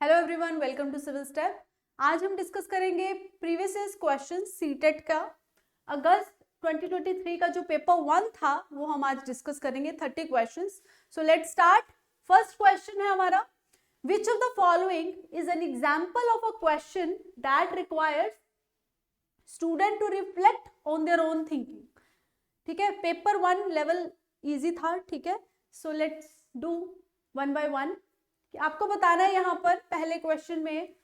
Hello everyone, welcome to civil step. आज हम discuss करेंगे प्रीवियस ईयर क्वेश्चन सीटेट का अगस्त 2023 का जो पेपर 1 था वो हम आज डिस्कस करेंगे 30 questions. So let's start. First question है हमारा, which of the following is an example of a question that requires student to reflect on their own thinking. ठीक है, पेपर 1 लेवल इजी था। ठीक है, so let's do one by one. आपको बताना है यहाँ पर पहले क्वेश्चन में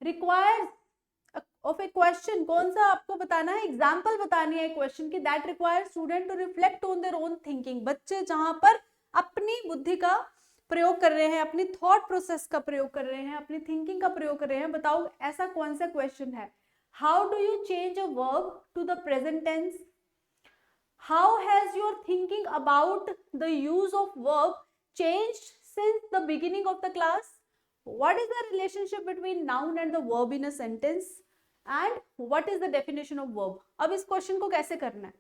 रिक्वायर्स ऑफ ए क्वेश्चन, कौन सा आपको बताना है, एग्जाम्पल बतानी है क्वेश्चन की that require student to reflect on their own thinking. बच्चे जहां पर अपनी बुद्धि का प्रयोग कर रहे हैं, अपनी थॉट प्रोसेस का प्रयोग कर रहे हैं, अपनी थिंकिंग का प्रयोग कर रहे हैं। बताओ ऐसा कौन सा क्वेश्चन है। How do you change a verb to the present tense? How has your thinking about the use of verb changed since the beginning of the class? What is the relationship between noun and the verb in a sentence? And what is the definition of verb? अब इस question को कैसे करना है,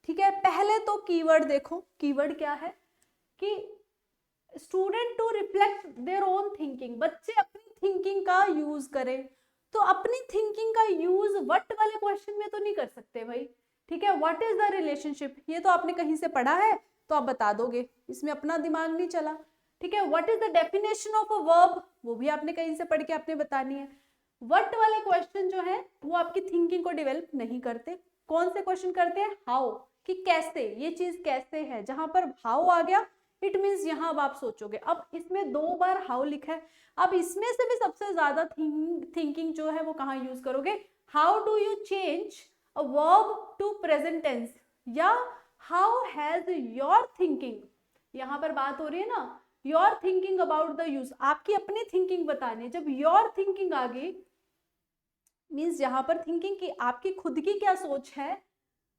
ठीक है। पहले तो कीवर्ड देखो, कीवर्ड क्या है कि student to reflect their own thinking, बच्चे अपनी थिंकिंग का यूज करें। तो अपनी थिंकिंग का यूज वट वाले क्वेश्चन में तो नहीं कर सकते भाई, ठीक है। व्हाट इज द रिलेशनशिप, ये तो आपने कहीं से पढ़ा है तो आप बता दोगे, इसमें अपना दिमाग नहीं चला, ठीक है। What is the definition of a verb, वो भी आपने कहीं से पढ़ के आपने बतानी है। व्हाट वाले क्वेश्चन जो है वो आपकी थिंकिंग को डेवलप नहीं करते। कौन से क्वेश्चन करते हैं, हाउ, कि कैसे, ये चीज कैसे है। जहां पर हाउ आ गया इट मीन्स यहाँ अब आप सोचोगे। अब इसमें 2 बार हाउ लिखा है, अब इसमें से भी सबसे ज्यादा थिंकिंग जो है वो कहाँ यूज करोगे। How do you change a verb to present tense, या हाउ हैज योर थिंकिंग, यहां पर बात हो रही है ना your thinking about the use, आपकी अपनी थिंकिंग बतानी। जब योर थिंकिंग आ गई मीन्स यहां पर थिंकिंग की आपकी खुद की क्या सोच है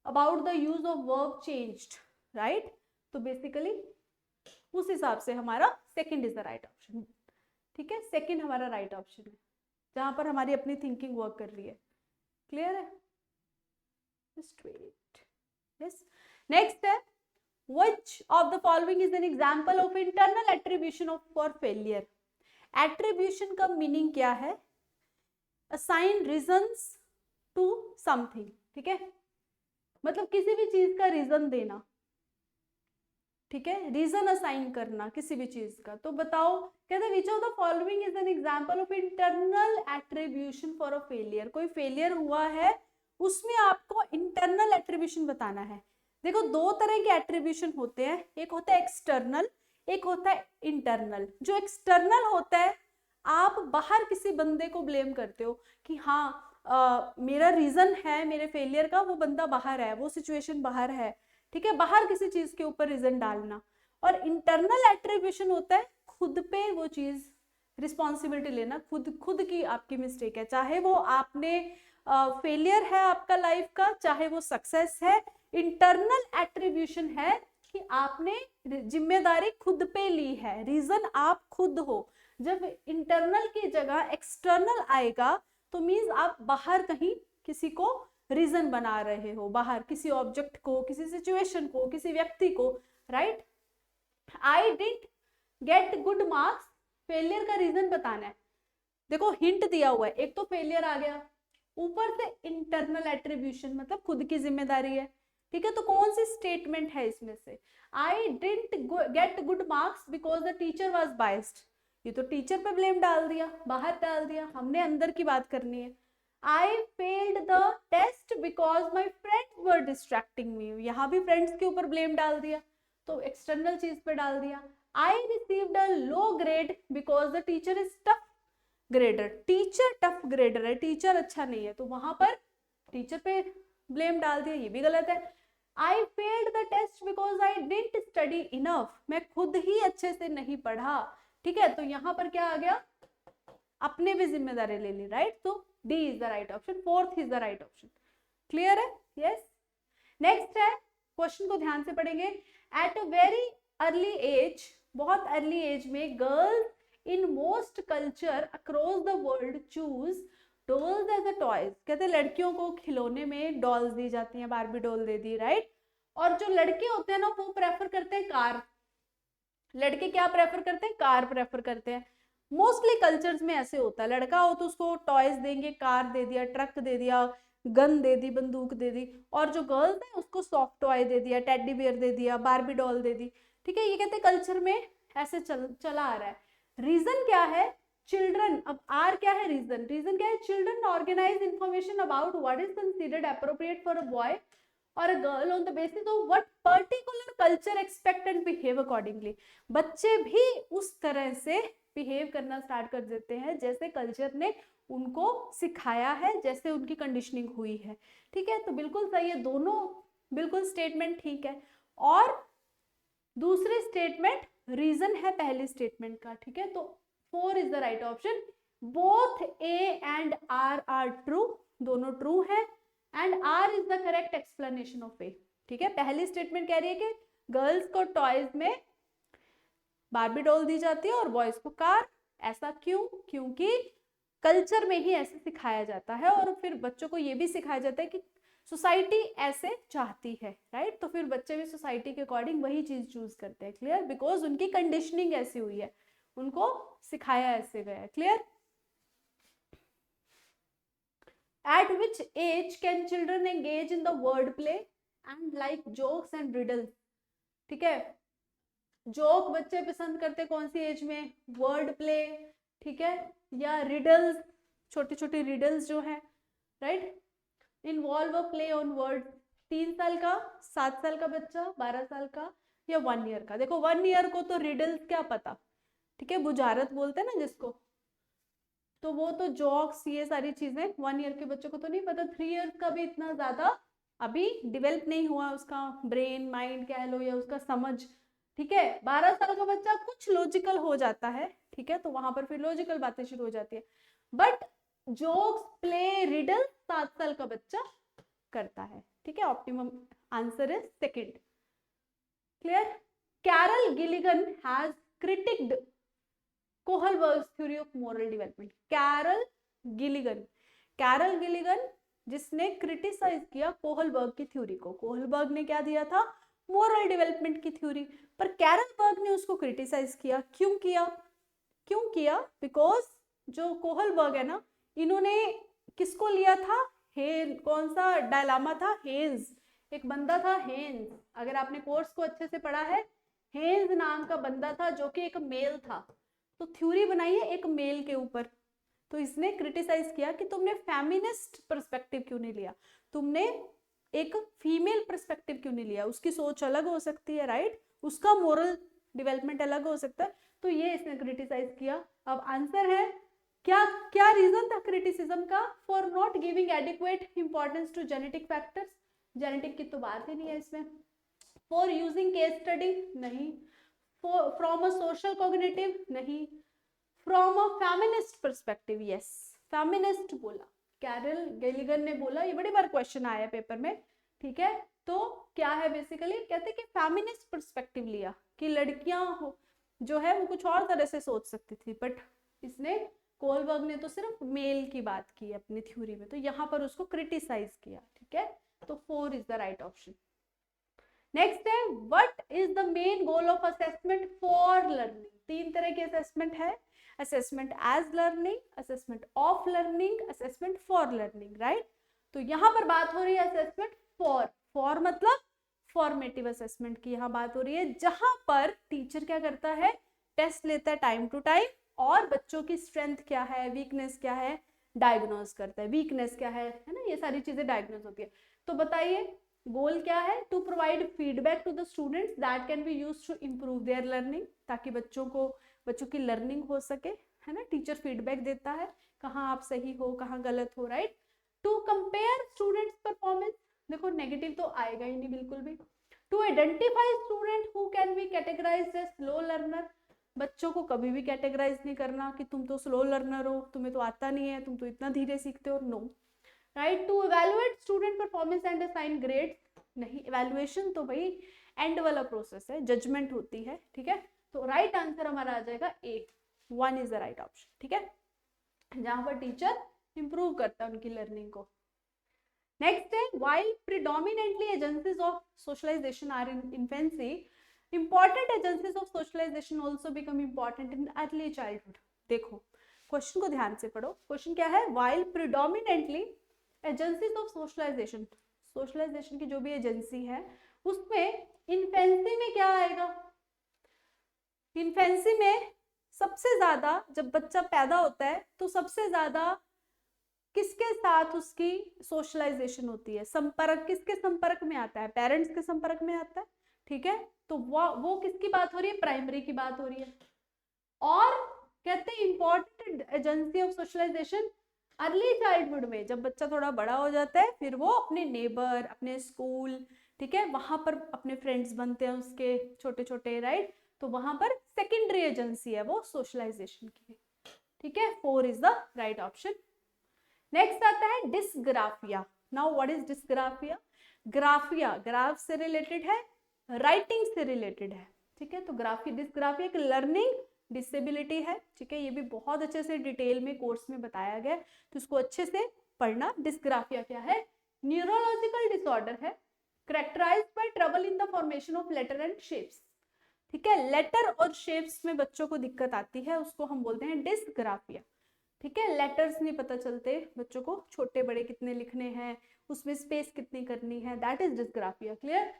about the use of verb changed, right. तो बेसिकली उस हिसाब से हमारा second is the right option, ठीक है। सेकंड हमारा राइट ऑप्शन है जहां पर हमारी अपनी थिंकिंग वर्क कर रही है। क्लियर है, जस्ट वेट। यस, नेक्स्ट है which of the following is an example of internal attribution of for failure? attribution का मीनिंग क्या है, assign reasons to something, ठीक है, मतलब किसी भी चीज का रीजन देना, ठीक है, रीजन असाइन करना किसी भी चीज का। तो बताओ, कहते विच of the following is an example of internal attribution for a failure. कोई फेलियर हुआ है उसमें आपको इंटरनल एट्रीब्यूशन बताना है। देखो 2 तरह के एट्रीब्यूशन होते हैं, एक होता है एक्सटर्नल, एक होता है इंटरनल। जो एक्सटर्नल होता है आप बाहर किसी बंदे को ब्लेम करते हो कि हाँ मेरा रीजन है मेरे फेलियर का, वो बंदा बाहर है, वो सिचुएशन बाहर है, ठीक है, बाहर किसी चीज के ऊपर रीजन डालना। और इंटरनल एट्रीब्यूशन होता है खुद पे वो चीज रिस्पॉन्सिबिलिटी लेना, खुद की आपकी मिस्टेक है, चाहे वो आपने फेलियर है आपका लाइफ का, चाहे वो सक्सेस है। इंटरनल एट्रीब्यूशन है कि आपने जिम्मेदारी खुद पे ली है, रीजन आप खुद हो। जब इंटरनल की जगह एक्सटर्नल आएगा तो मीन्स आप बाहर कहीं किसी को रीजन बना रहे हो, बाहर किसी ऑब्जेक्ट को, किसी सिचुएशन को, किसी व्यक्ति को, right. I didn't get good marks, failure का रीजन बताना है। देखो हिंट दिया हुआ है, एक तो फेलियर आ गया, ऊपर से इंटरनल एट्रीब्यूशन मतलब खुद की जिम्मेदारी है, ठीक है। तो कौन सी स्टेटमेंट है इसमें से, I didn't get good marks because the teacher was biased, ये तो टीचर पे ब्लेम डाल दिया, बाहर डाल दिया, हमने अंदर की बात करनी है। I failed the test because my friends were distracting me, यहाँ भी फ्रेंड्स के ऊपर ब्लेम डाल दिया, तो एक्सटर्नल चीज पे डाल दिया। I received a low grade because the teacher is tough grader, teacher tough grader है, टीचर अच्छा नहीं है, तो वहां पर टीचर पे ब्लेम डाल दिया, ये भी गलत है। I failed the test because I didn't study enough, मैं खुद ही अच्छे से नहीं पढ़ा, ठीक है। तो यहाँ पर क्या आ गया, अपने भी जिम्मेदारी ले ली, राइट। तो D is the right option, fourth is the right option. Clear है, यस। नेक्स्ट है, क्वेश्चन को ध्यान से पढ़ेंगे। At a very early age, बहुत अर्ली एज में girls in most culture across the world choose dolls as a toys, कहते हैं लड़कियों को खिलौने में डॉल्स दी जाती हैं, बारबी डॉल दे दी, राइट। और जो लड़के होते हैं ना वो प्रेफर करते हैं कार, लड़के क्या प्रेफर करते हैं, कार प्रेफर करते हैं। मोस्टली कल्चर्स में ऐसे होता है, लड़का हो तो उसको टॉयज देंगे, कार दे दिया, ट्रक दे दिया, गन दे दी, बंदूक दे दी, और जो गर्ल्स है उसको सॉफ्ट टॉय दे दिया, टेडी बियर दे दिया, बारबी डॉल दे दी, ठीक है। ये कहते हैं कल्चर में ऐसे चला आ रहा है। रीजन क्या है? चिल्ड्रन, अब आर क्या है? रीजन। रीजन क्या है? Children organize information about what is considered appropriate for a boy और a girl on the basis of what particular culture expect and behave accordingly. बच्चे भी उस तरह से बिहेव करना स्टार्ट कर देते हैं जैसे कल्चर ने उनको सिखाया है, जैसे उनकी कंडीशनिंग हुई है, ठीक है। तो बिल्कुल सही है, दोनों बिल्कुल स्टेटमेंट ठीक है। और दूसरी स्टेटमेंट रीजन है पहली स्टेटमेंट का, ठीक है। तो 4 is the right option. Both A and R are true, दोनों ट्रू है, and R is the correct explanation of A, ठीक है। पहली स्टेटमेंट कह रही है कि गर्ल्स को टॉयज में बारबी डॉल दी जाती है और बॉयज को कार। ऐसा क्यों? क्योंकि कल्चर में ही ऐसे सिखाया जाता है, और फिर बच्चों को ये भी सिखाया जाता है कि सोसाइटी ऐसे चाहती है, राइट। तो फिर बच्चे भी सोसाइटी के अकॉर्डिंग वही चीज चूज करते हैं, क्लियर, बिकॉज उनकी कंडीशनिंग ऐसी हुई है, उनको सिखाया ऐसे गया है, clear. At which age can children engage in the word play and like jokes and riddles? ठीक है, जोक बच्चे पसंद करते कौन सी एज में? वर्ड प्ले, ठीक है, या रिडल्स, छोटी छोटी रिडल्स जो है, right. Involve a play on word. 3 साल का, 7 साल का बच्चा, 12 साल का, या 1 ईयर का? देखो 1 ईयर को तो रिडल्स क्या पता, ठीक है, बुझारत बोलते हैं ना जिसको, तो वो तो जॉक्स ये सारी चीजें 1 ईयर के बच्चों को तो नहीं पता। 3 ईयर्स का भी इतना ज्यादा अभी डेवलप नहीं हुआ उसका ब्रेन, माइंड कह लो, या उसका समझ, ठीक है। 12 साल का बच्चा कुछ लॉजिकल हो जाता है, ठीक है, तो वहां पर फिर लॉजिकल बातें शुरू हो जाती है। बट जोक्स, प्ले, रिडल 7 साल का बच्चा करता है, ठीक है। Optimum answer is second, clear. Carol Gilligan has critiqued Kohlberg's theory of moral development. Carol Gilligan जिसने क्रिटिसाइज किया कोहलबर्ग की थ्योरी को। कोहलबर्ग ने क्या दिया था? मोरल डेवलपमेंट की थ्योरी, पर कैरलबर्ग ने उसको क्रिटिसाइज किया। क्यों किया? बिकॉज जो कोहलबर्ग है ना, इन्होंने किसको लिया था? कौन सा डायलामा था? हेन्स, एक बंदा था हेन्स, अगर आपने कोर्स को अच्छे से पढ़ा है, हेन्स नाम का बंदा था जो कि एक मेल था, तो थ्योरी बनाई है एक मेल के ऊपर। तो इसने क्रिटिसाइज किया कि तुमने फेमिनिस्ट पर्सपेक्टिव क्यों नहीं लिया, तुमने एक फीमेल पर्सपेक्टिव क्यों नहीं लिया, उसकी सोच अलग हो सकती है, राइट, उसका मोरल डेवलपमेंट अलग हो सकता है, तो ये इसने क्रिटिसाइज किया। अब आंसर है क्या रीजन था क्रिटिसिज्म का? For not giving adequate importance to genetic factors, genetic की तो बात ही नहीं है इसमें। फॉर यूजिंग केस स्टडी, नहीं। फ्रॉम अ सोशल कॉग्निटिव, नहीं। From a feminist perspective, yes, feminist बोला, कैरल गिलिगन ने बोला। ये बड़ी बार क्वेश्चन आया है पेपर में, ठीक है। तो क्या है बेसिकली, कहते हैं कि फेमिनिस्ट पर्सपेक्टिव लिया कि लड़कियां जो है वो कुछ और तरह से सोच सकती थी, बट इसने कोहलबर्ग ने तो सिर्फ मेल की बात की अपनी थ्योरी में, तो यहाँ पर उसको क्रिटिसाइज किया, ठीक है। तो 4 is the right option. Next है, what is the main goal of assessment for learning? 3 तरह के असेसमेंट है, assessment as learning, assessment of learning, assessment for learning, right. तो यहाँ पर बात हो रही है असेसमेंट फॉर मतलब फॉर्मेटिव असेसमेंट की यहाँ बात हो रही है, जहां पर टीचर क्या करता है? टेस्ट लेता है टाइम टू टाइम, और बच्चों की स्ट्रेंथ क्या है, वीकनेस क्या है, डायग्नोज करता है। वीकनेस क्या है ना, ये सारी चीजें डायग्नोज होती है। तो बताइए गोल क्या है? To provide feedback to the students that can be used to improve their learning, ताकि बच्चों की लर्निंग हो सके, है ना। टीचर फीडबैक देता है कहाँ आप सही हो, कहाँ गलत हो, right. To compare students performance, देखो नेगेटिव तो आएगा ही नहीं बिल्कुल भी। To identify student who can be categorized as slow learner, बच्चों को कभी भी कैटेगराइज नहीं करना कि तुम तो स्लो लर्नर हो, तुम्हें तो आता नहीं है, तुम तो इतना धीरे सीखते हो, no, right. To evaluate student performance and assign grade, नहीं, इवैल्यूएशन तो भाई एंड वाला प्रोसेस है, जजमेंट होती है, ठीक है। तो राइट आंसर हमारा आ जाएगा ए, 1 इज द राइट ऑप्शन, ठीक है, जहां पर टीचर इंप्रूव करता है उनकी लर्निंग को। नेक्स्ट है, while predominantly agencies of socialization are in infancy, important agencies of socialization also become important in early childhood. देखो क्वेश्चन को ध्यान से पढ़ो। क्वेश्चन क्या है, while predominantly agencies of socialization, socialization की जो भी एजेंसी है उसमें इन्फेंसी में क्या आएगा, इन्फेंसी में सबसे ज्यादा जब बच्चा पैदा होता है तो सबसे ज्यादा किसके साथ उसकी सोशलाइजेशन होती है, संपर्क किसके संपर्क में आता है, पेरेंट्स के संपर्क में आता है, ठीक है। तो वो किसकी बात हो रही है, प्राइमरी की बात हो रही है। और कहते हैं important agency of socialization early childhood में, जब बच्चा थोड़ा बड़ा हो जाता है फिर वो अपने नेबर, अपने स्कूल, ठीक है, वहां पर अपने फ्रेंड्स बनते हैं उसके छोटे छोटे, राइट। तो वहां पर सेकेंडरी एजेंसी है वो सोशलाइजेशन की, ठीक है। 4 is the right option. Next आता है dysgraphia. Now what is dysgraphia? Graphia graph से रिलेटेड है, राइटिंग से रिलेटेड है, ठीक है। तो डिस्ग्राफिया एक लर्निंग डिसेबिलिटी है, ठीक है। ये भी बहुत अच्छे से डिटेल में कोर्स में बताया गया, तो इसको अच्छे से पढ़ना। डिस्ग्राफिया क्या है? न्यूरोलॉजिकल डिसऑर्डर है, characterized by trouble in the formation of letter and shapes, ठीक है। लेटर और शेप्स में बच्चों को दिक्कत आती है, उसको हम बोलते हैं डिस्ग्राफिया, ठीक है। लेटर्स नहीं पता चलते बच्चों को, छोटे बड़े कितने लिखने हैं, उसमें स्पेस कितनी करनी है, that is dysgraphia. Clear?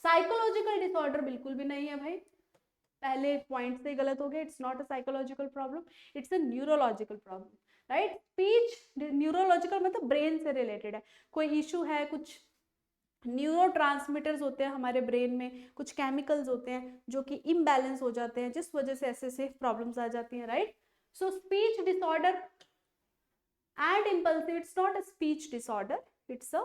Psychological disorder बिल्कुल भी नहीं है भाई, पहले पॉइंट से गलत हो गया। It's not a psychological problem, it's a neurological problem, right. Speech neurological मतलब ब्रेन से रिलेटेड है, कोई इशू है, कुछ न्यूरोट्रांसमीटर्स होते हैं हमारे ब्रेन में, कुछ केमिकल्स होते हैं जो कि इम्बैलेंस हो जाते हैं, जिस वजह से ऐसे प्रॉब्लम्स आ जाती हैं, right. So speech disorder and impulsive, it's not a speech disorder, it's a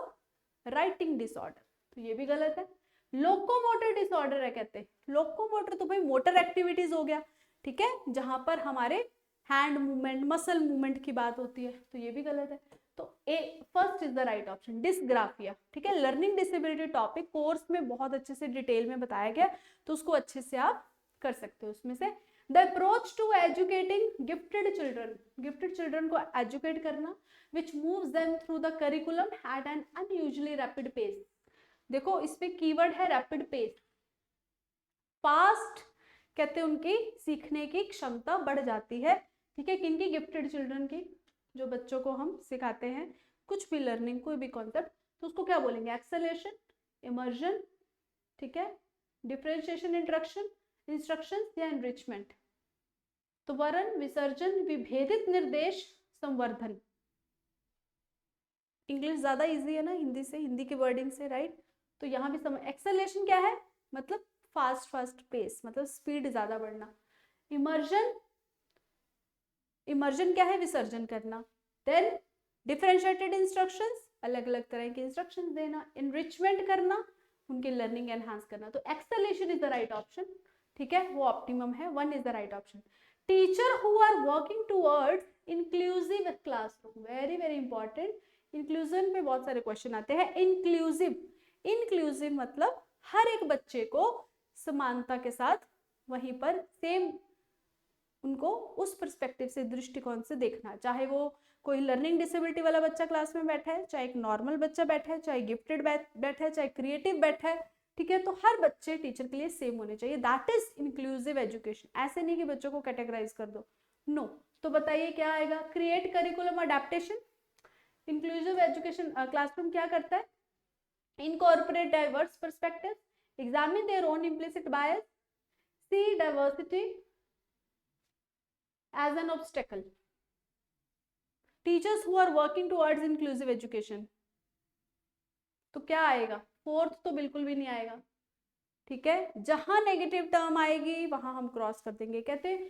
writing disorder, तो ये भी गलत है। लोकोमोटर डिसऑर्डर है, कहते हैं लोकोमोटर तो भाई मोटर एक्टिविटीज हो गया, ठीक है, जहां पर हमारे हैंड मूवमेंट, मसल मूवमेंट की बात होती है, तो ये भी गलत है। तो A first is the right option, dysgraphia, ठीक है। लर्निंग डिसेबिलिटी टॉपिक कोर्स में बहुत अच्छे से डिटेल में बताया गया, तो उसको अच्छे से आप कर सकते हो। उसमें से the approach to educating gifted children को एजुकेट करना which moves them through the curriculum at an unusually rapid pace. देखो इसमें कीवर्ड है रैपिड पेस, फास्ट, कहते हैं उनकी सीखने की क्षमता बढ़ जाती है, ठीक है। किनकी? गिफ्टेड चिल्ड्रन की, जो बच्चों को हम सिखाते हैं कुछ भी लर्निंग, कोई भी कॉन्सेप्ट, तो उसको क्या बोलेंगे? एक्सेलेरेशन, इमर्जन, ठीक है, डिफरेंशिएशन, इंस्ट्रक्शंस या एनरिचमेंट। तो वरण, विसर्जन, विभेदित निर्देश, संवर्धन। इंग्लिश ज्यादा इजी है ना हिंदी से, हिंदी की वर्डिंग से, राइट। तो यहाँ भी समझ, एक्सेलेरेशन क्या है? मतलब फास्ट पेस, मतलब स्पीड ज्यादा बढ़ना। इमर्जन क्या है? विसर्जन करना। देन डिफरेंशिएटेड इंस्ट्रक्शंस, अलग अलग तरह के इंस्ट्रक्शंस देना। इनरिचमेंट करना, उनकी लर्निंग एनहांस करना। तो acceleration is the right option, ठीक है, वो ऑप्टिमम है, 1 is the right option. Teacher who are working towards inclusive classroom, very very important, inclusion पे बहुत सारे क्वेश्चन आते हैं। इंक्लूसिव मतलब हर एक बच्चे को समानता के साथ वहीं पर सेम उनको उस पर्सपेक्टिव से, दृष्टिकोण से देखना, चाहे वो कोई लर्निंग डिसेबिलिटी वाला बच्चा क्लास में बैठा है, चाहे एक नॉर्मल बच्चा बैठा है, चाहे गिफ्टेड बैठा है, चाहे क्रिएटिव बैठा है, ठीक है। तो हर बच्चे टीचर के लिए सेम होने चाहिए, दैट इज इंक्लूसिव एजुकेशन। ऐसे नहीं कि बच्चों को कैटेगराइज कर दो, नो। तो बताइए क्या आएगा? Create curriculum adaptation. Inclusive education classroom क्या करता है? Incorporate diverse perspective, examine their own implicit bias, see diversity as an obstacle, teachers who are working towards inclusive education। तो क्या आएगा? 4th तो बिल्कुल भी नहीं आएगा, ठीक है। जहां नेगेटिव टर्म आएगी वहां हम क्रॉस कर देंगे। कहते हैं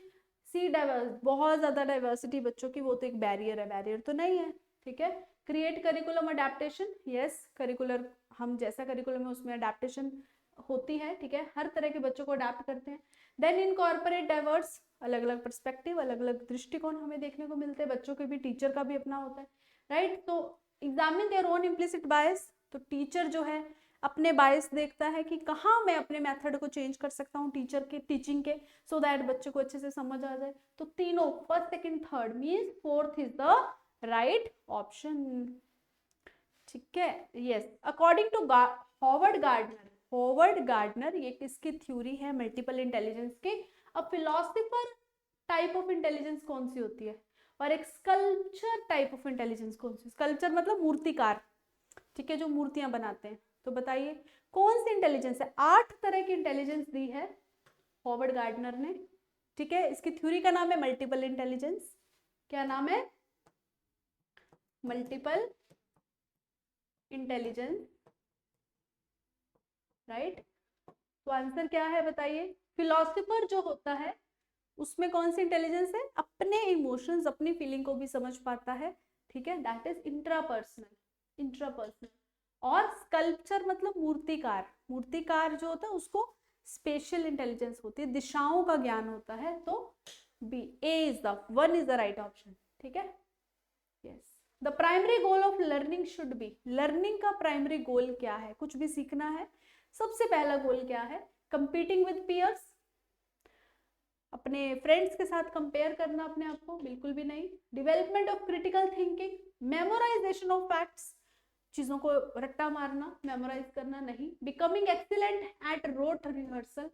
सी डाइवर्स, बहुत ज्यादा डाइवर्सिटी बच्चों की, वो तो एक बैरियर है, बैरियर तो नहीं है, ठीक है। Create curriculum adaptation, yes, curricular हम जैसा करिकुलम है उसमें अडेप्टेशन होती है, ठीक है, हर तरह के बच्चों को अडेप्ट करते हैं। देन इनकॉर्पोरेट डाइवर्स, अलग अलग पर्सपेक्टिव, अलग अलग दृष्टिकोण हमें देखने को मिलते हैं, बच्चों के भी, टीचर का भी अपना होता है, राइट। तो एग्जामिन देयर ओन इम्प्लिसिट बायस, तो टीचर जो है अपने बायस देखता है कि कहाँ मैं अपने मेथड को चेंज कर सकता हूँ टीचर के टीचिंग के, सो दैट बच्चे को अच्छे से समझ आ जाए। तो तीनों, first second third means 4th is the right option, ठीक है, yes. According to Howard Gardner, ये किसकी थ्योरी है? मल्टीपल इंटेलिजेंस की। A philosopher type of intelligence कौन सी होती है, और एक स्कल्पचर टाइप ऑफ इंटेलिजेंस कौन सी? स्कल्पचर मतलब मूर्तिकार, ठीक है, जो मूर्तियां बनाते हैं। तो बताइए कौन सी इंटेलिजेंस है? 8 तरह की इंटेलिजेंस दी है हॉवर्ड गार्डनर ने, ठीक है। इसकी थ्योरी का नाम है मल्टीपल इंटेलिजेंस। क्या नाम है? Multiple intelligence, right. तो आंसर क्या है बताइए? फिलोसोफर जो होता है उसमें कौन सी इंटेलिजेंस है? अपने इमोशंस, अपनी फीलिंग को भी समझ पाता है, ठीक है, दैट इज इंट्रापर्सनल, इंट्रापर्सनल। और स्कल्पचर मतलब मूर्तिकार, मूर्तिकार जो होता है उसको स्पेशल इंटेलिजेंस होती है, दिशाओं का ज्ञान होता है। तो B, A is the one is the right option, ठीक है। Yes, the primary goal of learning should be, learning का प्राइमरी गोल क्या है? कुछ भी सीखना है, सबसे पहला गोल क्या है? कंपीटिंग विद पीयर्स, अपने फ्रेंड्स के साथ कंपेयर करना अपने आप को, बिल्कुल भी नहीं। Development of critical thinking, memorization of facts, चीजों को रट्टा मारना, मेमोराइज करना नहीं। Becoming excellent at rote rehearsal,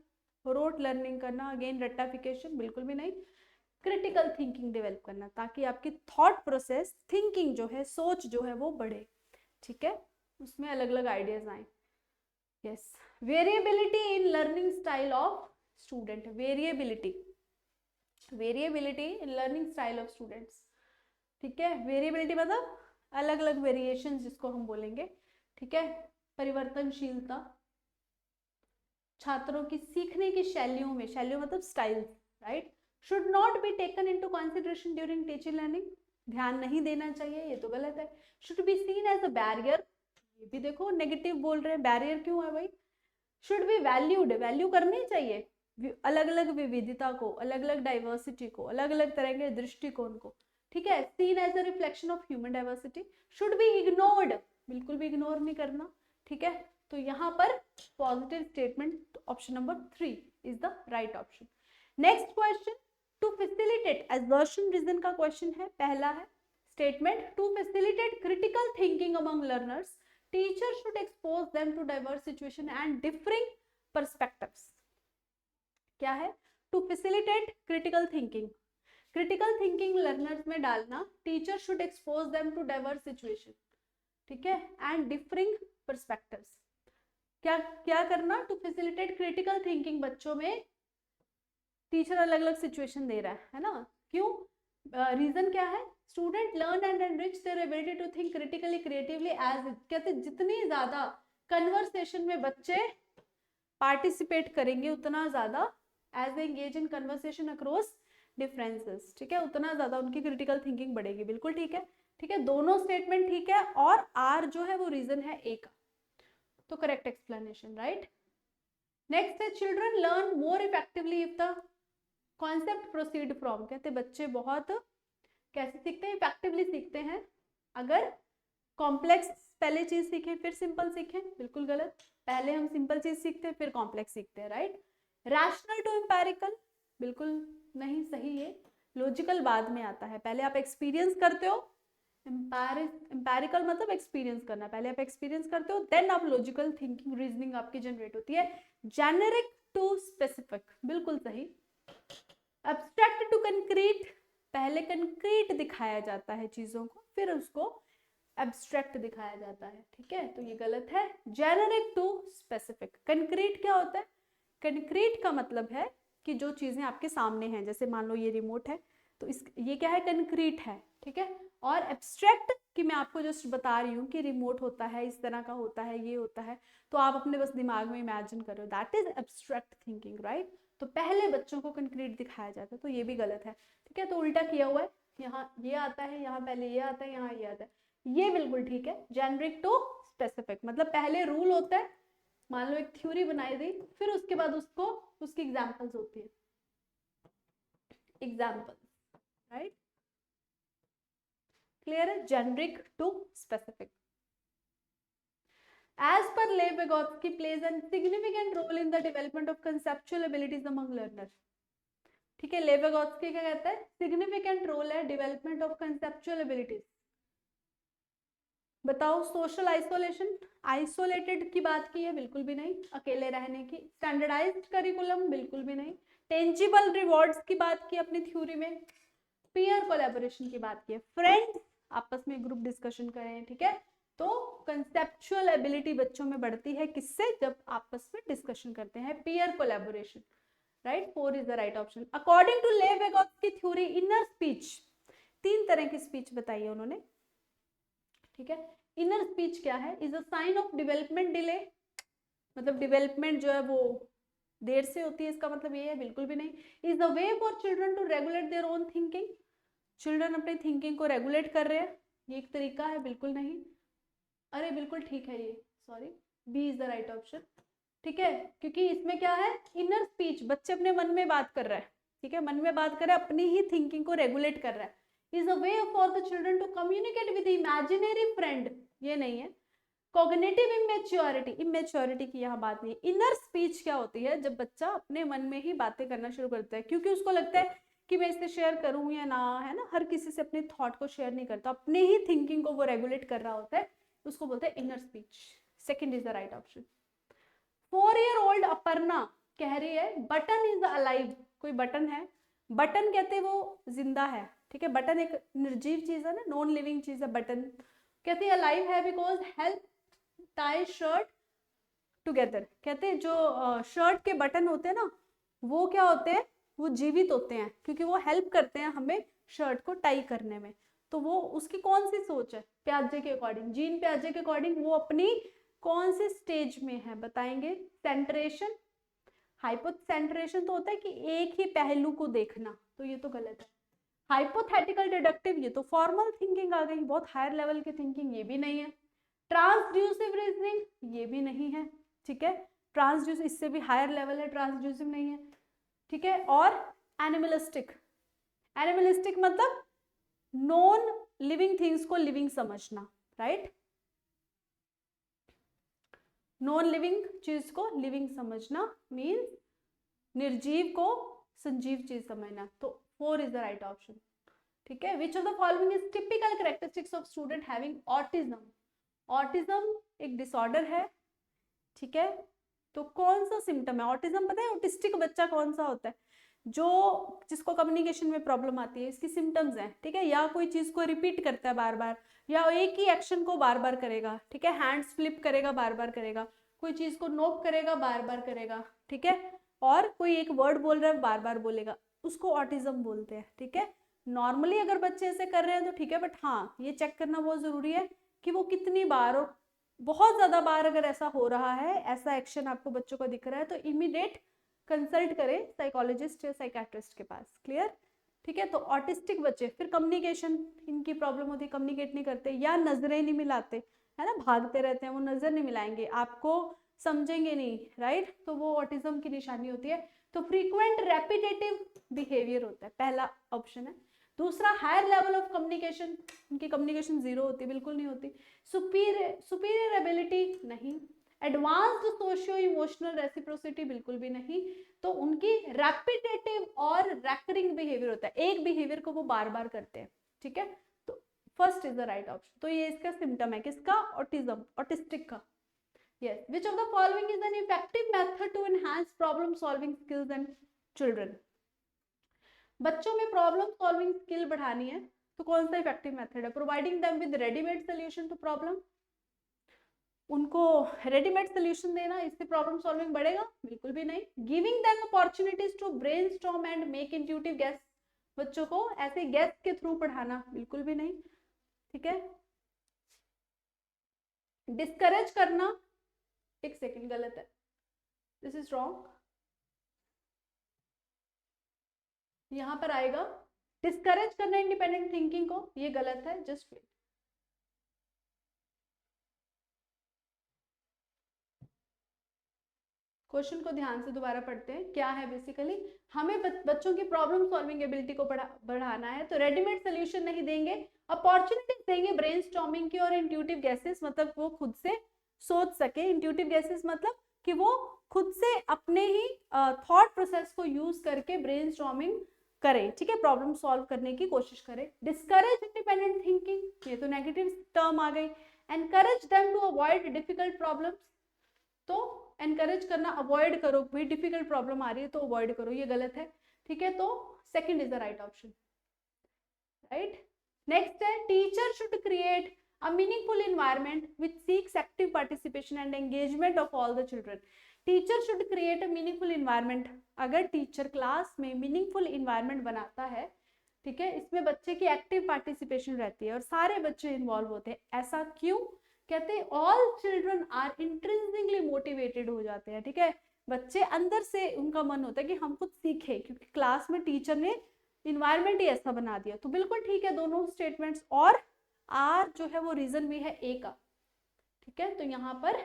rote learning करना, अगेन रट्टाफिकेशन, बिल्कुल भी नहीं। क्रिटिकल थिंकिंग डेवलप करना ताकि आपकी थॉट प्रोसेस, थिंकिंग जो है, सोच जो है वो बढ़े, ठीक है, उसमें अलग अलग आइडियाज आए। Yes, variability in learning style of student, variability, variability in learning style of students, ठीक है। वेरिएबिलिटी मतलब अलग अलग वेरिएशन जिसको हम बोलेंगे, ठीक है। परिवर्तनशीलता, छात्रों की सीखने की शैलियों में, शैलियों मतलब style, right. Should not be taken into consideration during teaching learning, ध्यान नहीं देना चाहिए, ये तो गलत है। Should be seen as a barrier, ये भी देखो नेगेटिव बोल रहे हैं, बैरियर क्यों है भाई? शुड बी वैल्यूड, वैल्यू करनी चाहिए अलग अलग विविधता को, अलग अलग डाइवर्सिटी को, अलग अलग तरह के दृष्टिकोण को, ठीक है। Seen as a reflection of human diversity. Should be ignored, बिल्कुल भी इग्नोर नहीं करना, ठीक है। तो यहाँ पर positive statement option number 3 is the right option. Next question, to facilitate, assertion reason का क्वेश्चन है, पहला है statement, to facilitate critical thinking among learners teacher should expose them to diverse situation and differing perspectives। क्या है? to facilitate critical thinking, critical thinking learners में डालना, teacher should expose them to diverse situation, ठीक है, and differing perspectives। क्या क्या करना? to facilitate critical thinking, बच्चों में टीचर अलग अलग सिचुएशन दे रहा है ना, क्यों? रीजन क्या है? Student learn and enrich their ability to think critically creatively as, कहते जितनी ज्यादा कन्वर्सेशन में बच्चे पार्टिसिपेट करेंगे उतना ज्यादा, as a engage in conversation across differences, ठीक है, उतना ज्यादा उनकी क्रिटिकल थिंकिंग बढ़ेगी, बिल्कुल ठीक है, ठीक है, दोनों स्टेटमेंट ठीक है। और आर जो है वो रीजन है ए का, तो करेक्ट एक्सप्लेनेशन, राइट। नेक्स्ट है, children learn more effectively if the concept proceed from, कहते बच्चे बहुत कैसे सीखते हैं? इफेक्टिवली सीखते हैं अगर कॉम्प्लेक्स पहले चीज सीखें फिर सिंपल सीखें, बिल्कुल गलत। पहले हम सिंपल चीज सीखते हैं फिर कॉम्प्लेक्स सीखते हैं, राइट। रैशनल टू एम्पेरिकल, बिल्कुल नहीं सही है, लॉजिकल बाद में आता है, पहले आप एक्सपीरियंस करते हो, एम्पेरिकल मतलब एक्सपीरियंस करना, पहले आप एक्सपीरियंस करते हो देन आप लॉजिकल थिंकिंग रीजनिंग आपकी जनरेट होती है। जेनेरिक टू स्पेसिफिक, बिल्कुल सही। एब्स्ट्रैक्ट टू कंक्रीट, पहले कंक्रीट दिखाया जाता है चीजों को फिर उसको एब्स्ट्रैक्ट दिखाया जाता है, ठीक है, तो ये गलत है। जेनेरिक टू स्पेसिफिक, कंक्रीट क्या होता है? कंक्रीट का मतलब है कि जो चीजें आपके सामने हैं, जैसे मान लो ये रिमोट है तो इस ये क्या है? कंक्रीट है, ठीक है। और एब्स्ट्रैक्ट कि मैं आपको जस्ट बता रही हूँ कि रिमोट होता है, इस तरह का होता है, ये होता है, तो आप अपने बस दिमाग में इमेजिन करो, that is abstract thinking, right. तो पहले बच्चों को कंक्रीट दिखाया जाता है, तो ये भी गलत है, ठीक है। तो उल्टा किया हुआ है, यहाँ ये आता है, यहाँ पहले ये आता है, यहाँ ये आता है, ये बिल्कुल ठीक है। जेनरिक टू स्पेसिफिक मतलब पहले रूल होता है, मान लो एक थ्योरी बनाई दी फिर उसके बाद उसको उसकी एग्जांपल्स होती है, एग्जांपल्स, राइट, क्लियर है? Generic to specific. As per Lev Vygotsky plays a significant role in the development of conceptual abilities among learners, ठीक है। लेव विगोत्स्की क्या कहता है? सिग्निफिकेंट रोल है डेवलपमेंट ऑफ कंसेप्चुअल एबिलिटीज। बताओ, सोशल आइसोलेशन, आइसोलेटेड की बात की है, बिल्कुल भी नहीं। अकेले रहने की। स्टैंडर्डाइज्ड करिकुलम, बिल्कुल भी नहीं। टेंजिबल रिवॉर्ड्स की बात की अपनी थ्योरी में, पीयर कोलैबोरेशन की बात की है, फ्रेंड्स आपस में ग्रुप डिस्कशन करें, ठीक है। तो कंसेप्चुअल एबिलिटी बच्चों में बढ़ती है किससे, जब आपस में डिस्कशन करते हैं, peer collaboration, right. 4 is the right option. According to Lev Vygotsky की थ्योरी, इनर स्पीच, 3 तरह की स्पीच बताई है उन्होंने, ठीक है। इनर स्पीच क्या है, is a sign of development delay, मतलब डेवलपमेंट जो है वो देर से होती है, इसका मतलब ये है, बिल्कुल भी नहीं। Is a way for children to regulate their own thinking, children अपनी थिंकिंग को रेगुलेट कर रहे हैं, ये एक तरीका है, बिल्कुल नहीं। अरे बिल्कुल ठीक है ये, sorry, B is the right option, ठीक है। क्योंकि इसमें क्या है, इनर स्पीच, बच्चे अपने मन में बात कर रहा है, ठीक है, मन में बात कर रहा है, अपनी ही थिंकिंग को रेगुलेट कर रहा है। Is a way for the children to communicate with imaginary friend, ये नहीं है। कॉग्निटिव इमेच्योरिटी, इमेच्योरिटी की यहाँ बात नहीं है। इनर स्पीच क्या होती है, जब बच्चा अपने मन में ही बातें करना शुरू करता है, क्योंकि उसको लगता है कि मैं इससे शेयर करूं या ना, है ना, हर किसी से अपने थॉट को शेयर नहीं करता, अपने ही थिंकिंग को वो रेगुलेट कर रहा होता है, उसको बोलते हैं inner speech. Second is the right option. 4-year-old Aparna कह रही है बटन इज अलाइव, कोई बटन है, बटन कहते हैं वो जिंदा है, ठीक है, बटन एक निर्जीव चीज है ना, नॉन लिविंग चीज है बटन, कहती है अलाइव है because help tie shirt together, कहते हैं जो शर्ट के बटन होते हैं ना, वो क्या होते हैं, वो जीवित होते हैं, क्योंकि वो हेल्प करते हैं हमें शर्ट को टाई करने में। तो वो उसकी कौन सी सोच है, प्याजे के अकॉर्डिंग, जीन प्याजे के अकॉर्डिंग वो अपनी कौन से स्टेज में है बताएंगे। सेंट्रेशन, हाइपोसेंट्रेशन तो होता है कि एक ही पहलू को देखना, तो ये तो गलत है। हाइपोथेटिकल डिडक्टिव, ये तो फॉर्मल थिंकिंग आ गई, बहुत हायर लेवल की थिंकिंग, ये भी नहीं है। ट्रांसड्यूसिव रीजनिंग, ये भी नहीं है, ठीक है, ट्रांसड्यूसिव इससे भी हायर लेवल है, ट्रांसड्यूसिव नहीं है, ठीक है। और एनिमलिस्टिक, एनिमलिस्टिक मतलब नॉन लिविंग थिंग्स को लिविंग समझना, राइट, नॉन लिविंग चीज को लिविंग समझना मीन्स निर्जीव को संजीव चीज समझना, तो 4 इज द राइट ऑप्शन, ठीक है। Which of the following is typical characteristics of student having autism, autism एक डिसऑर्डर है, ठीक है। तो कौन सा सिम्टम है ऑटिज्म, पता है ऑटिस्टिक बच्चा कौन सा होता है, जो जिसको कम्युनिकेशन में प्रॉब्लम आती है, इसकी सिम्टम्स हैं, ठीक है, या कोई चीज को रिपीट करता है बार बार, या एक ही एक्शन को बार बार करेगा, ठीक है, हैंड्स फ्लिप करेगा बार बार करेगा, कोई चीज को नोक करेगा बार बार करेगा, ठीक है, और कोई एक वर्ड बोल रहा है बार बार बोलेगा, उसको ऑटिज्म बोलते हैं, ठीक है। नॉर्मली अगर बच्चे ऐसे कर रहे हैं तो ठीक है, बट हाँ ये चेक करना बहुत जरूरी है कि वो कितनी बार, और बहुत ज्यादा बार अगर ऐसा हो रहा है, ऐसा एक्शन आपको बच्चों को दिख रहा है, तो इमीडिएट कंसल्ट करें साइकोलॉजिस्ट या साइकेट्रिस्ट के पास, क्लियर, ठीक है। तो ऑटिस्टिक बच्चे, फिर कम्युनिकेशन इनकी प्रॉब्लम होती है, कम्युनिकेट नहीं करते या नजरें नहीं मिलाते, है ना, भागते रहते हैं, वो नजर नहीं मिलाएंगे, आपको समझेंगे नहीं, राइट, तो वो ऑटिज्म की निशानी होती है। तो फ्रीक्वेंट रेपिटेटिव बिहेवियर होता है, पहला ऑप्शन है। दूसरा हायर लेवल ऑफ कम्युनिकेशन, उनकी कम्युनिकेशन जीरो होती है, बिल्कुल नहीं होती। सुपीरियर एबिलिटी नहीं। एडवांस्ड सोशियो इमोशनल रेसिप्रोसिटी बिल्कुल भी नहीं। तो उनकी रैपिटेटिव और रैकरिंग बिहेवियर होता है, एक बिहेवियर को वो बार बार करते हैं, ठीक है। तो first is the right option, तो ये इसका सिम्टम है किसका, ऑटिज्म, ऑटिस्टिक का। Yes. Which of the following is an effective method to enhance problem solving skills in children? बच्चों में प्रॉब्लम सॉल्विंग स्किल बढ़ानी है तो कौन सा इफेक्टिव मेथड है, providing them with readymade solution to problem, उनको रेडीमेड सोल्यूशन देना, इससे प्रॉब्लम सॉल्विंग बढ़ेगा, बिल्कुल भी नहीं। Giving them opportunities to brainstorm and make intuitive guess, बच्चों को ऐसे गेस के थ्रू पढ़ाना, बिल्कुल भी नहीं, ठीक है। डिस्करेज करना, एक सेकेंड, गलत है, दिस इज रॉन्ग, यहां पर आएगा डिस्करेज करना इंडिपेंडेंट थिंकिंग को, ये गलत है, जस्ट वेट। क्वेश्चन को ध्यान से दोबारा पढ़ते हैं, क्या है बेसिकली, हमें बच्चों की प्रॉब्लम सॉल्विंग एबिलिटी को बढ़ाना है, तो रेडीमेड सोल्यूशन नहीं देंगे, अपॉर्चुनिटीज देंगे ब्रेनस्टॉर्मिंग की और इंट्यूटिव गैसेस, मतलब वो खुद से सोच सके, इंट्यूटिव गैसेस मतलब कि वो खुद से अपने ही थॉट प्रोसेस को यूज करके ब्रेनस्टॉर्मिंग करें, ठीक है, प्रॉब्लम सॉल्व करने की कोशिश करें। डिस्करेज इंडिपेंडेंट थिंकिंग, ये तो नेगेटिव टर्म आ गई। Encourage them to avoid difficult problems, तो एनकरेज करना अवॉइड करो, भाई डिफिकल्ट प्रॉब्लम आ रही है तो अवॉइड करो, ये गलत है, ठीक है। तो second is the right option, right. Next है teacher should create a meaningful environment which seeks active participation and engagement of all the children. Teacher should create a meaningful environment, अगर टीचर क्लास में meaningful environment बनाता है, ठीक है, इसमें बच्चे की एक्टिव पार्टिसिपेशन रहती है और सारे बच्चे इन्वॉल्व होते हैं। ऐसा क्यों? कहते हैं all children are intrinsically motivated हो जाते हैं, ठीक है, बच्चे अंदर से उनका मन होता है कि हम कुछ सीखे, क्योंकि क्लास में टीचर ने इन्वायरमेंट ही ऐसा बना दिया। तो बिल्कुल ठीक है दोनों स्टेटमेंट्स, और आर जो है वो रीजन भी है ए का, ठीक है। तो यहाँ पर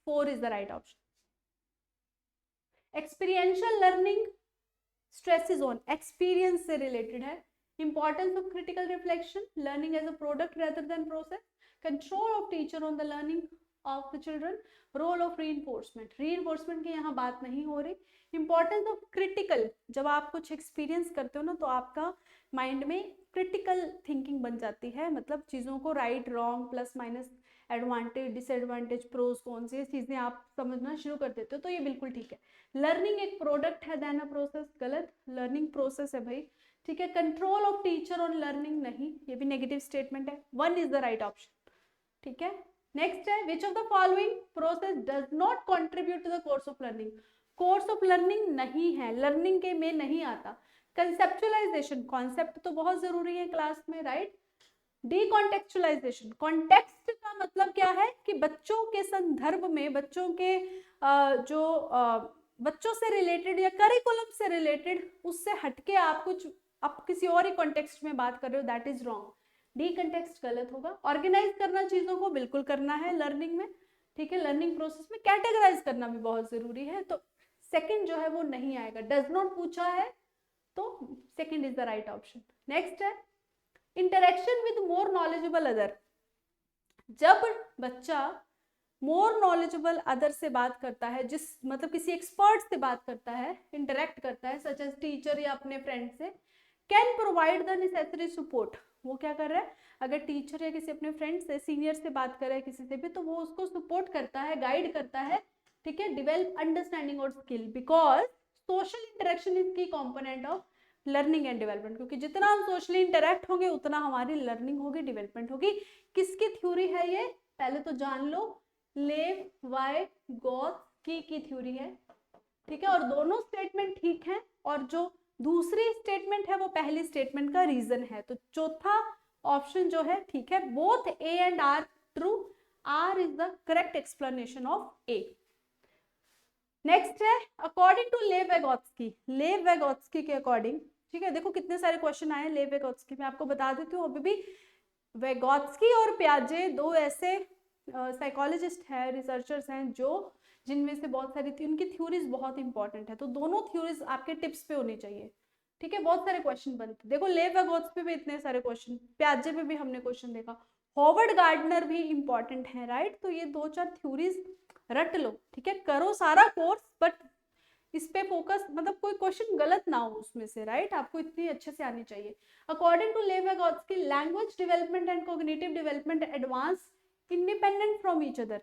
4 is the right option. Experiential learning stresses on, experience से रिलेटेड है। Importance of critical reflection, learning as a product rather than process, control of teacher on the learning of the children, role of reinforcement, reinforcement की यहाँ बात नहीं हो रही। Importance of critical, जब आप कुछ एक्सपीरियंस करते हो ना तो आपका माइंड में क्रिटिकल थिंकिंग बन जाती है, मतलब चीज़ों को right wrong plus minus advantage disadvantage pros कौन सी चीज़ें आप समझना शुरू कर देते हो, तो ये बिल्कुल ठीक है। लर्निंग एक प्रोडक्ट है देन अ प्रोसेस, गलत, लर्निंग प्रोसेस है भाई, ठीक है। Control of teacher on learning नहीं, ये भी नेगेटिव स्टेटमेंट है, 1 इज द राइट ऑप्शन, ठीक है। नेक्स्ट है which of the following process does not contribute to the course of learning, course of learning नहीं है, लर्निंग के में नहीं आता। कंसेप्चुअलाइजेशन, कॉन्सेप्ट तो बहुत जरूरी है क्लास में, राइट। डीकॉन्टेक्चुअलाइजेशन, कॉन्टेक्स्ट का मतलब क्या है कि बच्चों के संदर्भ में, बच्चों के बच्चों से रिलेटेड या करिकुलम से रिलेटेड उससे हटके आप कुछ आप किसी और ही कॉन्टेक्स्ट में बात कर रहे हो, that is wrong, D context गलत होगा। ऑर्गेनाइज करना चीजों को बिल्कुल करना है लर्निंग में, ठीक है, लर्निंग प्रोसेस में कैटेगराइज करना भी बहुत जरूरी है, तो सेकंड जो है वो नहीं आएगा, डज नॉट पूछा है तो second is the right option. Next है interaction with more knowledgeable other, जब बच्चा मोर नॉलेजेबल अदर से बात करता है, जिस मतलब किसी एक्सपर्ट से बात करता है, इंटरेक्ट करता है सच एज टीचर या अपने फ्रेंड से, can provide the necessary support, वो क्या कर रहा है, अगर टीचर या किसी अपने फ्रेंड से सीनियर से बात कर रहा है किसी से भी, तो वो उसको सपोर्ट करता है, गाइड करता है, ठीक है, डेवलप अंडरस्टैंडिंग और skill, because social interaction is key component of learning and development, क्योंकि जितना हम सोशली इंटरेक्ट होंगे उतना हमारी लर्निंग होगी, डेवलपमेंट होगी। किसकी थ्योरी है ये, पहले तो जान लो, लेव वाई गॉत्स्की की थ्योरी है, ठीक है, और दोनों स्टेटमेंट ठीक है, और जो दूसरी स्टेटमेंट है वो पहली स्टेटमेंट का रीजन है, तो चौथा ऑप्शन जो है ठीक है, both A and R true, R is the correct explanation of A. Next है अकॉर्डिंग टू लेव वेगोत्स्की, लेव वेगोत्स्की के अकॉर्डिंग, ठीक है, देखो कितने सारे क्वेश्चन आए लेव वेगोत्स्की में, आपको बता देती हूँ अभी भी, वेगोत्स्की और पियाजे दो ऐसे साइकोलॉजिस्ट हैं, रिसर्चर्स हैं, जो जिनमें से बहुत सारी उनकी थ्योरीज बहुत इंपॉर्टेंट है, तो दोनों थ्योरीज आपके टिप्स पे होनी चाहिए, ठीक है, बहुत सारे क्वेश्चन बनते, देखो लेव वेगोत्स्की पे भी इतने सारे क्वेश्चन, पियाजे पे भी हमने क्वेश्चन देखा, हॉवर्ड गार्डनर भी इंपॉर्टेंट है, राइट, तो ये 2-4 थ्योरीज रट लो, ठीक है, करो सारा कोर्स, बट इस पे फोकस, मतलब कोई क्वेश्चन गलत ना हो उसमें से, राइट, आपको इतनी अच्छे से आनी चाहिए। According to Lev Vygotsky, language development and cognitive development advance independent from each other,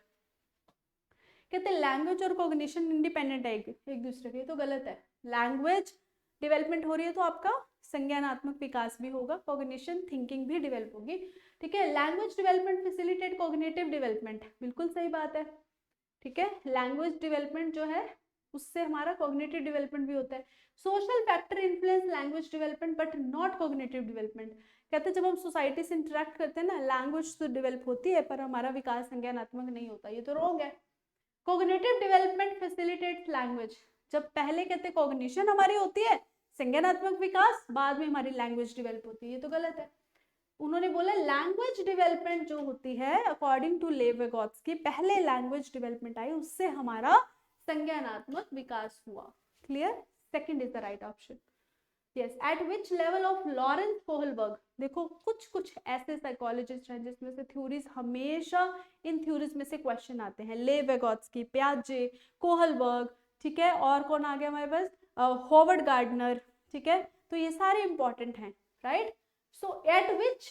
कहते हैं लैंग्वेज और कॉग्निशन इंडिपेंडेंट है एक दूसरे के, तो गलत है, लैंग्वेज डेवलपमेंट हो रही है तो आपका संज्ञानात्मक विकास भी होगा, कॉग्निशन थिंकिंग भी डेवलप होगी, ठीक है, language development facilitate cognitive development, बिल्कुल सही बात है, ठीक है, लैंग्वेज डेवलपमेंट जो है उससे हमारा कॉग्निटिव डेवलपमेंट भी होता है। Social factor influence language development but not cognitive development, कहते हैं जब हम सोसाइटी से इंटरेक्ट करते हैं ना, लैंग्वेज तो डेवलप होती है पर हमारा विकास संज्ञानात्मक नहीं होता, ये तो रॉन्ग है। कॉग्निटिव डेवलपमेंट फैसिलिटेट्स लैंग्वेज, जब पहले कहते कॉग्निशन हमारी होती है, संज्ञानात्मक विकास, बाद में हमारी लैंग्वेज डेवलप होती है, ये तो गलत है। उन्होंने बोला लैंग्वेज डेवलपमेंट जो होती है अकॉर्डिंग टू लेव वेगोत्स्की, पहले लैंग्वेज डेवलपमेंट आई, उससे हमारा संज्ञानात्मक विकास हुआ, clear, second is the right option. Yes, eight which level of Lawrence Kohlberg, देखो कुछ ऐसे साइकोलॉजिस्ट हैं जिसमें से थ्योरीज हमेशा इन थ्योरीज में से क्वेश्चन आते हैं, लेव वेगोत्स्की, पियाजे, कोहलबर्ग, ठीक है, और कौन आ गया हमारे पास, हॉवर्ड गार्डनर, ठीक है, तो ये सारे इंपॉर्टेंट हैं, right. So at which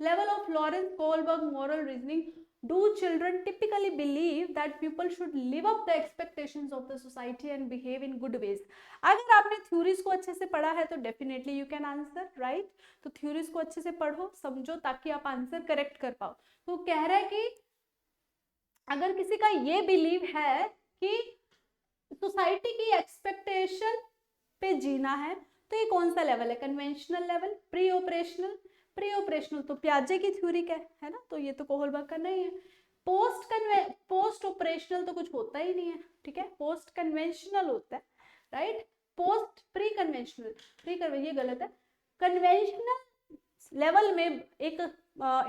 level of Lawrence Kohlberg moral reasoning Do children typically believe that people should live up the expectations of the society and behave in good ways? अगर आपने theories को अच्छे से पढ़ा है तो definitely you can answer, right? तो theories को अच्छे से पढ़ो, समझो, ताकि आप आंसर करेक्ट कर पाओ। तो कह रहा है कि अगर किसी का ये बिलीव है कि सोसाइटी की एक्सपेक्टेशन पे जीना है, तो ये कौन सा लेवल है? Conventional level, pre operational? Pre operational तो पियाजे की थ्योरी का है ना, तो ये तो कोहलबर्ग का नहीं है। पोस्ट ऑपरेशनल तो कुछ होता ही नहीं है, ठीक है, पोस्ट कन्वेंशनल होता है, राइट? पोस्ट प्री कन्वेंशनल, ये गलत है। कन्वेंशनल लेवल में एक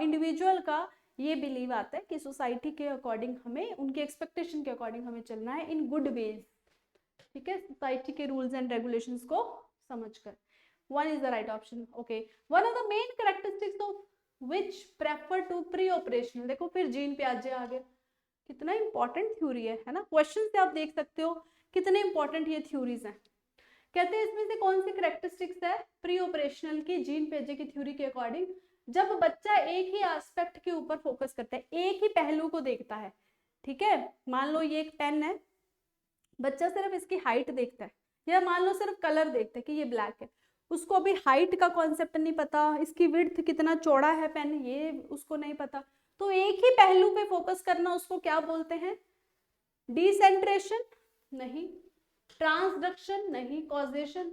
इंडिविजुअल का ये बिलीव आता है कि सोसाइटी के अकॉर्डिंग हमें, उनके एक्सपेक्टेशन के अकॉर्डिंग हमें चलना है इन गुड वेज, ठीक है, सोसाइटी के रूल्स एंड रेगुलेशंस को समझकर। One is the right option. Okay. One of the main characteristics of which prefer to pre-operational, देखो फिर जीन पियाजे आ गए, कितना इंपॉर्टेंट थ्योरी है ना? क्वेश्चन से आप देख सकते हो कितने इंपॉर्टेंट ये थ्योरीज हैं। कहते हैं इसमें से कौन सी कैरेक्टरिस्टिक्स है प्री ऑपरेशनल की जीन पियाजे की थ्योरी के अकॉर्डिंग? जब बच्चा एक ही एस्पेक्ट के ऊपर फोकस करता है, एक ही पहलू को देखता है, ठीक है, मान लो ये एक पेन है, बच्चा सिर्फ इसकी हाइट देखता है, या मान लो सिर्फ कलर देखता है कि ये ब्लैक है, उसको अभी हाइट का कॉन्सेप्ट नहीं पता, इसकी विड्थ कितना चौड़ा है पेन, ये उसको नहीं पता, तो एक ही पहलू पे फोकस करना उसको क्या बोलते हैं? डिसेंट्रेशन नहीं, ट्रांसडक्शन नहीं, causation.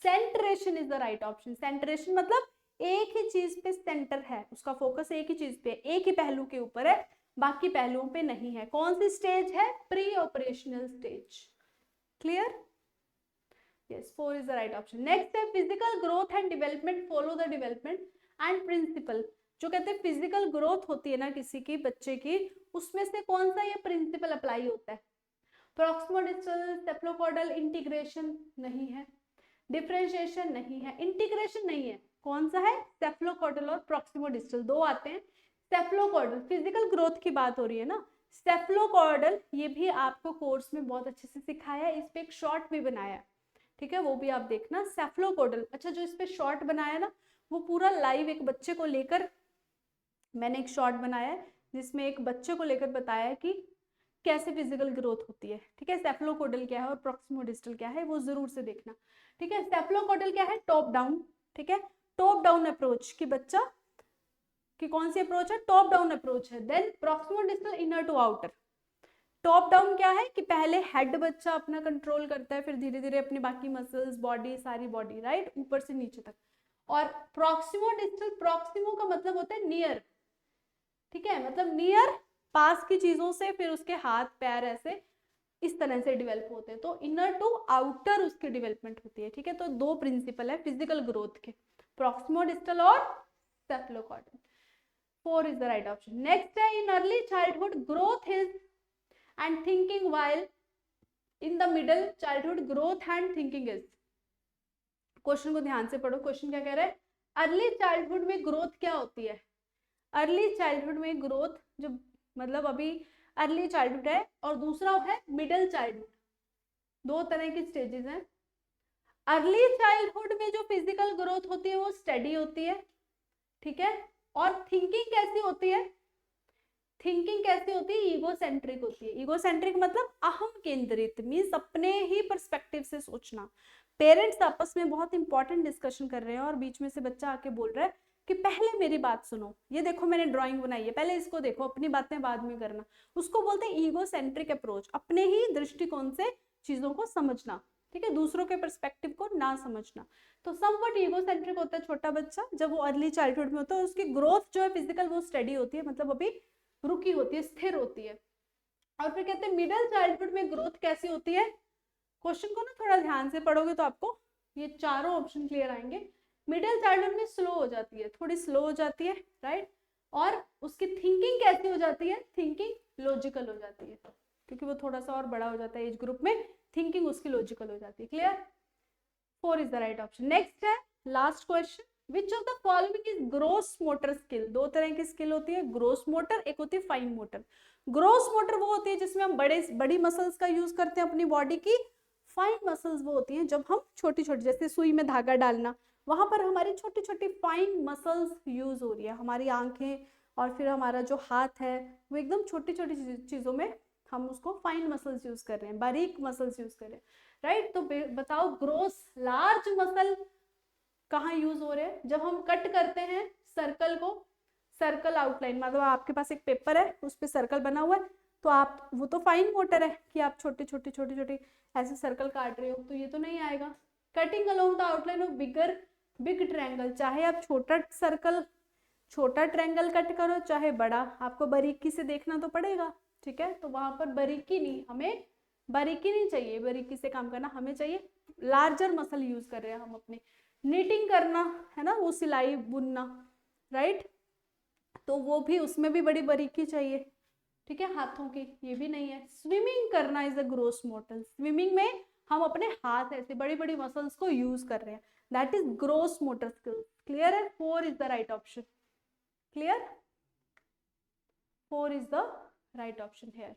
सेंट्रेशन is the right option. सेंट्रेशन मतलब एक ही चीज पे सेंटर है, उसका फोकस एक ही चीज पे, एक ही पहलू के ऊपर है, बाकी पहलुओं पे नहीं है। कौन सी स्टेज है? Pre operational stage. Clear? Yes, 4 is the right option. Next है physical growth and development follow the development and principle. जो कहते हैं फिजिकल ग्रोथ होती है ना किसी की, बच्चे की, उसमें से कौन सा ये प्रिंसिपल अप्लाई होता है? प्रॉक्सिमोडिस्टल, सेफ्लोकॉर्डल इंटीग्रेशन नहीं है, डिफरेंशिएशन नहीं है, इंटीग्रेशन नहीं है, कौन सा है? सेफ्लोकॉर्डल और प्रॉक्सिमोडिस्टल, दो आते हैं। सेफ्लोकॉर्डल फिजिकल ग्रोथ की बात हो रही है ना, सेफ्लोकॉर्डल ये भी आपको कोर्स में बहुत अच्छे से सिखाया है, इस पे एक शॉर्ट भी बनाया है, ठीक है, वो भी आप देखना। सेफ्लोकॉर्डल, अच्छा जो इस पे शॉर्ट बनाया ना, वो पूरा लाइव एक बच्चे को लेकर मैंने एक शॉर्ट बनाया है, जिसमें एक बच्चे को लेकर बताया है कि कैसे फिजिकल ग्रोथ होती है, ठीक है। सेफ्लोकॉर्डल क्या है और प्रॉक्सिमोडिस्टल क्या है, वो जरूर से देखना, ठीक है। सेफ्लोकॉर्डल क्या है? टॉप डाउन, ठीक है, टॉप डाउन अप्रोच की बच्चा की कौन सी अप्रोच है? टॉप डाउन अप्रोच है। Then proximodistal inner to outer. Top down क्या है कि पहले हेड बच्चा अपना कंट्रोल करता है, फिर धीरे धीरे अपनी बाकी मसल्स, बॉडी, सारी बॉडी, राइट, ऊपर से नीचे तक। और प्रॉक्सिमोडिस्टल, प्रॉक्सिमो का मतलब होता है नियर, ठीक है, मतलब नियर, पास की चीजों से, फिर उसके हाथ पैर ऐसे इस तरह से डेवलप होते हैं। तो इनर टू आउटर उसकी डेवलपमेंट होती है, ठीक है। तो दो प्रिंसिपल है फिजिकल ग्रोथ के, प्रॉक्सिमोडिस्टल और सेफ्लोकॉर्डल। 4 is the right option. Next है in early childhood growth is and thinking, while in the middle childhood growth and thinking is. Question को ध्यान से पढ़ो, क्वेश्चन क्या कह रहा है? अर्ली चाइल्डहुड में ग्रोथ क्या होती है? अर्ली चाइल्डहुड में ग्रोथ, जो मतलब अभी अर्ली चाइल्डहुड है, और दूसरा है मिडिल चाइल्डहुड, दो तरह की स्टेजेस हैं। अर्ली चाइल्डहुड में जो फिजिकल ग्रोथ होती है वो स्टडी होती है, ठीक है, और थिंकिंग कैसी होती है? थिंकिंग कैसी होती है? ईगोसेंट्रिक होती है। ईगोसेंट्रिक मतलब अहम केंद्रित, मीन्स अपने ही पर्सपेक्टिव से सोचना। पेरेंट्स आपस में बहुत इंपॉर्टेंट डिस्कशन कर रहे हैं और बीच में से बच्चा आके बोल रहा है कि पहले मेरी बात सुनो, ये देखो मैंने ड्राइंग बनाई है, पहले इसको देखो, अपनी बातें बाद में करना। उसको बोलते हैं ईगोसेंट्रिक अप्रोच, अपने ही दृष्टिकोण से चीजों को समझना, ठीक है, दूसरों के पर्सपेक्टिव को ना समझना। तो समवट ईगोसेंट्रिक होता है छोटा बच्चा जब वो अर्ली चाइल्डहुड में होता है। उसकी ग्रोथ जो है फिजिकल वो स्टडी होती है, मतलब अभी रुकी होती है, स्थिर होती है। और फिर कहते हैं मिडिल चाइल्डहुड में ग्रोथ कैसी होती है? क्वेश्चन को ना थोड़ा ध्यान से पढ़ोगे तो आपको ये चारों ऑप्शन क्लियर आएंगे। मिडिल चाइल्डहुड में स्लो हो जाती है, थोड़ी स्लो हो जाती है, राइट, और उसकी थिंकिंग कैसी हो जाती है? थिंकिंग लॉजिकल हो जाती है, क्योंकि वो थोड़ा सा और बड़ा हो जाता है एज ग्रुप में, थिंकिंग उसकी लॉजिकल हो जाती है। Clear? 4 is the right option. Next है last question, which of the following is gross motor skill? दो तरह की स्किल होती है, ग्रोस मोटर, एक होती है फाइन मोटर। ग्रोस मोटर वो होती है जिसमें हम बड़ी मसल्स का यूज करते हैं अपनी बॉडी की। फाइन मसल्स वो होती हैं जब हम छोटी छोटी, जैसे सुई में धागा डालना, वहां पर हमारी छोटी छोटी फाइन मसल्स यूज हो रही है, हमारी आंखें, और फिर हमारा जो हाथ है वो एकदम छोटी छोटी चीज़ों में हम उसको फाइन मसल्स यूज कर रहे हैं, बारीक मसल्स यूज कर रहे हैं, राइट। तो बताओ ग्रोस लार्ज मसल कहाँ यूज हो रहे हैं? जब हम कट करते हैं सर्कल को, सर्कल आउटलाइन, मतलब आपके पास एक पेपर है उस पर सर्कल बना हुआ है, तो आप, वो तो फाइन मोटर है कि आप छोटे छोटे छोटे छोटे ऐसे सर्कल काट रहे हो, तो ये तो नहीं आएगा। Cutting along the outline of big triangle, चाहे आप छोटा सर्कल, छोटा ट्रायंगल कट करो चाहे बड़ा, आपको बारीकी से देखना तो पड़ेगा, ठीक है। तो वहां पर बारीकी नहीं, हमें बारीकी नहीं चाहिए, बारीकी से काम करना हमें चाहिए, लार्जर मसल यूज कर रहे हैं हम अपने। नीटिंग करना है ना, वो सिलाई बुनना, राइट, तो वो भी, उसमें भी बड़ी बारीकी चाहिए, ठीक है, हाथों की, ये भी नहीं है। स्विमिंग करना is a gross motor, swimming में हम अपने हाथ ऐसे बड़ी बड़ी मसल्स को यूज कर रहे हैं, that is gross motor skill. Clear है? 4 is the right option. Clear? 4 is the right option here.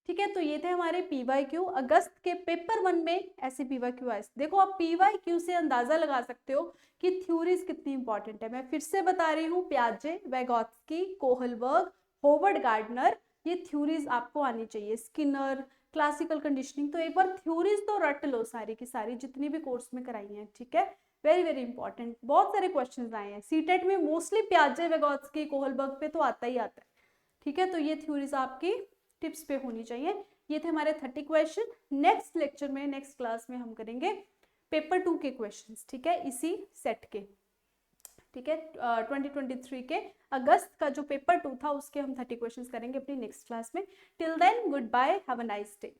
ठीक है, तो ये थे हमारे पीवाईक्यू। अगस्त के पेपर 1 में ऐसे पीवाईक्यू आए। देखो आप पीवाईक्यू से अंदाजा लगा सकते हो कि थ्योरीज कितनी इंपॉर्टेंट है। मैं फिर से बता रही हूँ, प्याजे, वैगोत्स्की, कोहलबर्ग, होवर्ड गार्डनर, ये थ्योरीज आपको आनी चाहिए। स्किनर, क्लासिकल कंडीशनिंग, तो एक बार थ्योरीज तो रट लो सारी की सारी, जितनी भी कोर्स में कराई हैं, ठीक है। वेरी वेरी इंपॉर्टेंट, बहुत सारे क्वेश्चन आए हैं सीटेट में, मोस्टली प्याजे, वैगोत्स्की, कोहलबर्ग पे तो आता ही आता है, ठीक है। तो ये थ्योरीज आपकी टिप्स पे होनी चाहिए। ये थे हमारे 30 क्वेश्चन। नेक्स्ट लेक्चर में, नेक्स्ट क्लास में हम करेंगे पेपर 2 के क्वेश्चंस, ठीक है, इसी सेट के, ठीक है। 2023 के अगस्त का जो पेपर 2 था उसके हम 30 क्वेश्चंस करेंगे अपनी नेक्स्ट क्लास में। Till then good bye, have a nice day.